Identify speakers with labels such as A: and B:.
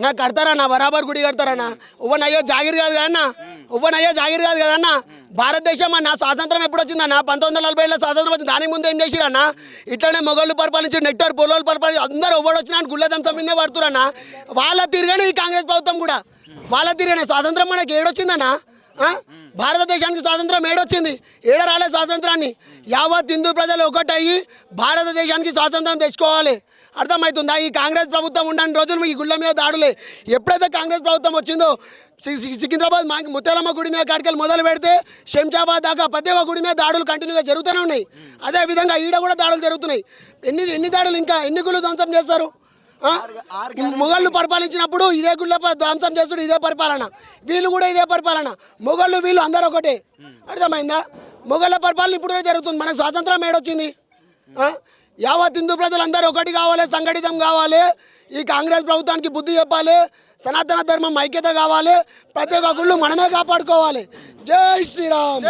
A: అన్న కడతారన్న బరాబర్ గుడి కడతారన్న ఉవ్వనయ్యో జాగిర్ కాదు కదన్నా ఉవ్వనయ్యో జాగిర్ కాదు కదన్నా భారతదేశం అన్న స్వాతంత్రం ఎప్పుడు వచ్చిందన్న 1947లో స్వాతంత్రం వచ్చింది దానికి ముందు ఏం చేసిరన్న ఇట్లనే మొగళ్ళు పరిపాలించి నెక్టర్ పొలాలు పరిపాలించి అందరూ ఎవడు వచ్చినా గుళ్ళదంతం మీదే పడుతురన్న వాళ్ళ తిరగనే ఈ కాంగ్రెస్ ప్రభుత్వం కూడా వాళ్ళ తిరగనే స్వాతంత్రం మనకి ఏడొచ్చిందన్న భారతదేశానికి స్వాతంత్రం ఏడొచ్చింది ఏడ రాలే స్వాతంత్రాన్ని యావత్ హిందూ ప్రజలు ఒకటయ్యి భారతదేశానికి స్వాతంత్రం తెచ్చుకోవాలి అర్థమవుతుందా ఈ కాంగ్రెస్ ప్రభుత్వం ఉండని రోజులు ఈ గుళ్ళ మీద దాడులే ఎప్పుడైతే కాంగ్రెస్ ప్రభుత్వం వచ్చిందో సికింద్రాబాద్ ముత్యాలమ్మ గుడి మీద కాడికెళ్ళి మొదలు పెడితే శంషాబాద్ దాకా ప్రతి ఒక్క గుడి మీద దాడులు కంటిన్యూగా జరుగుతూనే ఉన్నాయి అదేవిధంగా ఈడ కూడా దాడులు జరుగుతున్నాయి ఎన్ని దాడులు ఇంకా ఎన్ని గుళ్ళు ధ్వంసం చేస్తారు మొఘళ్ళు పరిపాలించినప్పుడు ఇదే గుళ్ళ ధ్వంసం చేస్తుడు ఇదే పరిపాలన వీళ్ళు కూడా ఇదే పరిపాలన మొఘళ్ళు వీళ్ళు అందరూ ఒకటే అర్థమైందా మొఘళ్ళ పరిపాలన ఇప్పుడు కూడా జరుగుతుంది మనకు స్వాతంత్రం ఏడొచ్చింది యావత్ హిందూ ప్రజలందరూ ఒకటి కావాలి సంఘటితం కావాలి ఈ కాంగ్రెస్ ప్రభుత్వానికి బుద్ధి చెప్పాలి సనాతన ధర్మం ఐక్యత కావాలి ప్రతి ఒక్క గుళ్ళు మనమే కాపాడుకోవాలి జై శ్రీరామ్